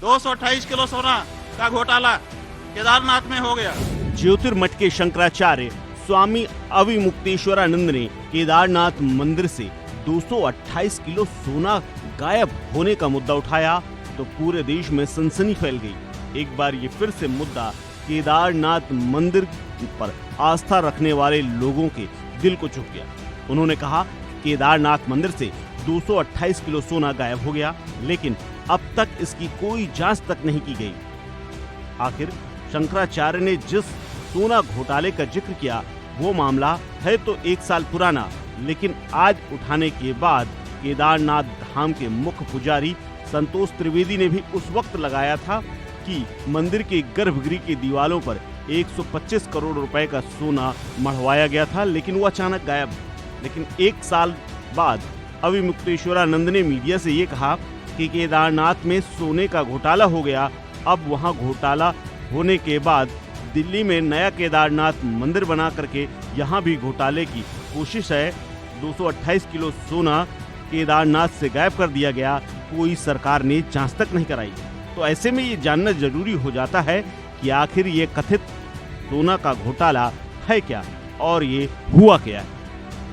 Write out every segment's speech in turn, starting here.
228 kilo सोना का घोटाला केदारनाथ में हो गया। ज्योतिर्मठ के शंकराचार्य स्वामी अविमुक्तेश्वरानंद ने केदारनाथ मंदिर से 228 किलो सोना गायब होने का मुद्दा उठाया तो पूरे देश में सनसनी फैल गई। एक बार ये फिर से मुद्दा केदारनाथ मंदिर पर आस्था रखने वाले लोगों के दिल को छू गया। उन्होंने कहा केदारनाथ मंदिर से 228 किलो सोना गायब हो गया, लेकिन अब तक इसकी कोई जांच तक नहीं की गई। आखिर शंकराचार्य ने जिस सोना घोटाले का जिक्र किया वो मामला है तो 1 साल पुराना, लेकिन आज उठाने के बाद केदारनाथ धाम के मुख्य पुजारी संतोष त्रिवेदी ने भी उस वक्त लगाया था कि मंदिर के गर्भगृह की दीवारों पर 125 करोड़ रुपए का सोना मढ़वाया गया था, लेकिन वो अचानक गायब। लेकिन 1 साल बाद अविमुक्तेश्वरानंद ने मीडिया से ये कहा कि केदारनाथ में सोने का घोटाला हो गया। अब वहां घोटाला होने के बाद दिल्ली में नया केदारनाथ मंदिर बना करके यहाँ भी घोटाले की कोशिश है। 228 किलो सोना केदारनाथ से गायब कर दिया गया, कोई सरकार ने जांच तक नहीं कराई। तो ऐसे में ये जानना जरूरी हो जाता है कि आखिर ये कथित सोना का घोटाला है क्या और ये हुआ क्या है,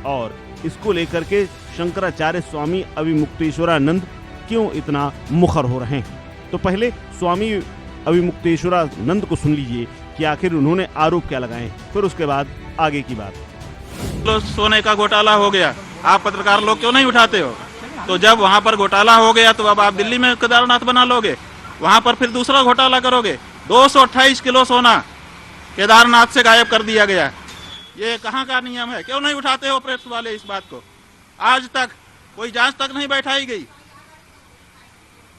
और इसको लेकर के शंकराचार्य स्वामी अविमुक्तेश्वरानंद क्यों इतना मुखर हो रहे हैं। तो पहले स्वामी अविमुक्तेश्वरानंद को सुन लीजिए कि आखिर उन्होंने आरोप क्या लगाए, फिर उसके बाद आगे की बात। सोने का घोटाला हो गया, आप पत्रकार लोग क्यों नहीं उठाते हो? तो जब वहाँ पर घोटाला हो गया तो अब आप दिल्ली में केदारनाथ बना लोगे, वहाँ पर फिर दूसरा घोटाला करोगे। 228 किलो सोना केदारनाथ से गायब कर दिया गया, ये कहाँ का नियम है? क्यों नहीं उठाते हो प्रेस वाले इस बात को? आज तक कोई जांच तक नहीं बैठाई गई।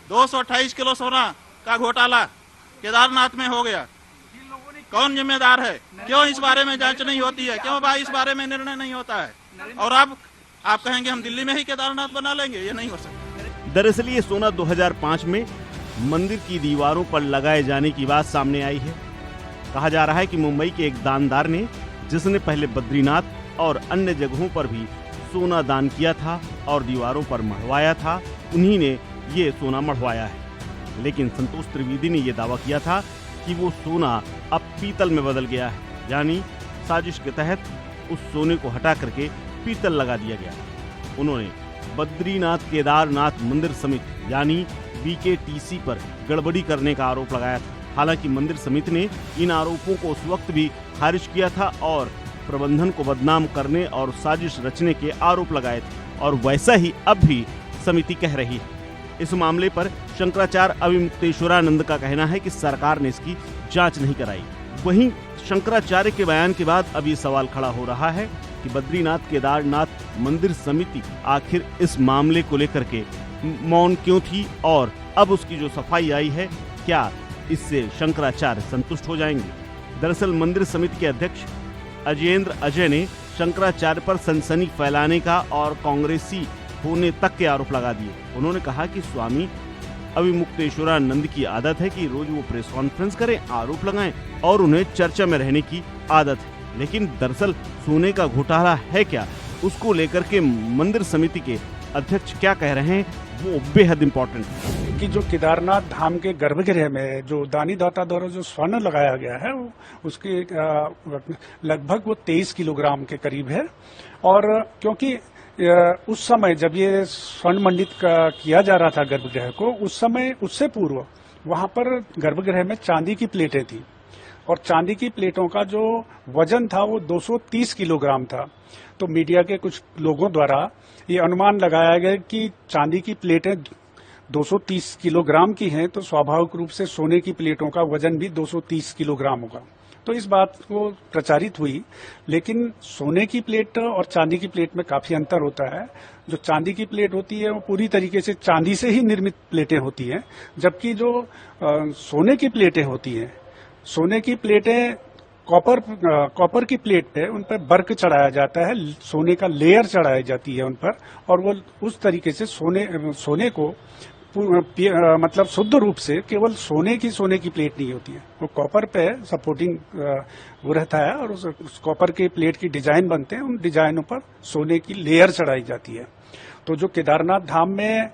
228 किलो सोना का घोटाला केदारनाथ में हो गया, कौन जिम्मेदार है? क्यों इस बारे में जांच नहीं होती है? क्यों भाई इस बारे में निर्णय नहीं होता है? और अब आप कहेंगे हम दिल्ली में ही केदारनाथ बना लेंगे, ये नहीं हो सकता। दरअसल ये सोना 2005 में मंदिर की दीवारों पर लगाए जाने की बात सामने आई है। कहा जा रहा है कि मुंबई के एक दानदार ने, जिसने पहले बद्रीनाथ और अन्य जगहों पर भी सोना दान किया था और दीवारों पर मढ़वाया था, उन्हीं ने ये सोना मढ़वाया है। लेकिन संतोष त्रिवेदी ने यह दावा किया था कि वो सोना अब पीतल में बदल गया है, यानी साजिश के तहत उस सोने को हटा करके पीतल लगा दिया गया। उन्होंने बद्रीनाथ केदारनाथ मंदिर समिति यानी BKTC पर गड़बड़ी करने का आरोप लगाया था। हालांकि मंदिर समिति ने इन आरोपों को उस वक्त भी खारिज किया था और प्रबंधन को बदनाम करने और साजिश रचने के आरोप लगाए थे, और वैसा ही अब भी समिति कह रही है। इस मामले पर शंकराचार्य अविमुक्तेश्वरानंद का कहना है कि सरकार ने इसकी जांच नहीं कराई। वहीं शंकराचार्य के बयान के बाद अब ये सवाल खड़ा हो रहा है कि बद्रीनाथ केदारनाथ मंदिर समिति आखिर इस मामले को लेकर के मौन क्यों थी, और अब उसकी जो सफाई आई है क्या इससे शंकराचार्य संतुष्ट हो जाएंगे? दरअसल मंदिर समिति के अध्यक्ष अजयेंद्र अजय ने शंकराचार्य पर सनसनी फैलाने का और कांग्रेसी होने तक के आरोप लगा दिए। उन्होंने कहा कि स्वामी अविमुक्तेश्वरानंद की आदत है कि रोज वो प्रेस कॉन्फ्रेंस करें, आरोप लगाएं और उन्हें चर्चा में रहने की आदत है। लेकिन दरअसल सोने का घोटाला है क्या, उसको लेकर के मंदिर समिति के अध्यक्ष क्या कह रहे हैं वो बेहद इम्पोर्टेंट है। कि जो केदारनाथ धाम के गर्भगृह में जो दानी दाता द्वारा जो स्वर्ण लगाया गया है उसके लगभग वो 23 किलोग्राम के करीब है। और क्योंकि उस समय जब ये स्वर्ण मंडित किया जा रहा था गर्भगृह को, उस समय उससे पूर्व वहां पर गर्भगृह में चांदी की प्लेटें थी और चांदी की प्लेटों का जो वजन था वो 230 किलोग्राम था। तो मीडिया के कुछ लोगों द्वारा ये अनुमान लगाया गया कि चांदी की प्लेटें 230 किलोग्राम की हैं, तो स्वाभाविक रूप से सोने की प्लेटों का वजन भी 230 किलोग्राम होगा। तो इस बात को प्रचारित हुई, लेकिन सोने की प्लेट और चांदी की प्लेट में काफी अंतर होता है। जो चांदी की प्लेट होती है वो पूरी तरीके से चांदी से ही निर्मित प्लेटें होती हैं, जबकि जो सोने की प्लेटें होती हैं, सोने की प्लेटें कॉपर की प्लेट पे उन पर बर्क चढ़ाया जाता है, सोने का लेयर चढ़ाई जाती है उन पर, और वो उस तरीके से सोने को मतलब शुद्ध रूप से केवल सोने की प्लेट नहीं होती है, वो कॉपर पे सपोर्टिंग वो रहता है और उस कॉपर के प्लेट की डिजाइन बनते हैं, उन डिजाइनों पर सोने की लेयर चढ़ाई जाती है। तो जो केदारनाथ धाम में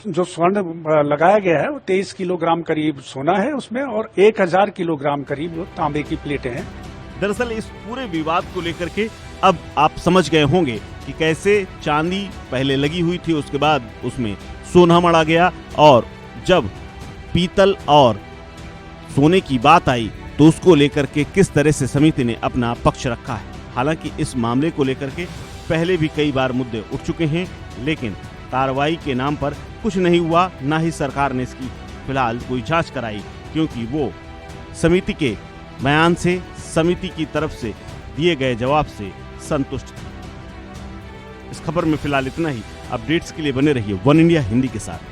जो स्वर्ण लगाया गया है वो 23 किलोग्राम करीब सोना है उसमें, और 1000 किलोग्राम करीब वो तांबे की प्लेटें हैं। दरअसल इस पूरे विवाद को लेकर के अब आप समझ गए होंगे कि कैसे चांदी पहले लगी हुई थी, उसके बाद उसमें सोना मढ़ा गया, और जब पीतल और सोने की बात आई तो उसको लेकर के किस तरह से समिति ने अपना पक्ष रखा है। हालांकि इस मामले को लेकर के पहले भी कई बार मुद्दे उठ चुके हैं, लेकिन कार्रवाई के नाम पर कुछ नहीं हुआ, ना ही सरकार ने इसकी फिलहाल कोई जांच कराई, क्योंकि वो समिति के बयान से, समिति की तरफ से दिए गए जवाब से संतुष्ट थे। इस खबर में फिलहाल इतना ही। अपडेट्स के लिए बने रहिए वन इंडिया हिंदी के साथ।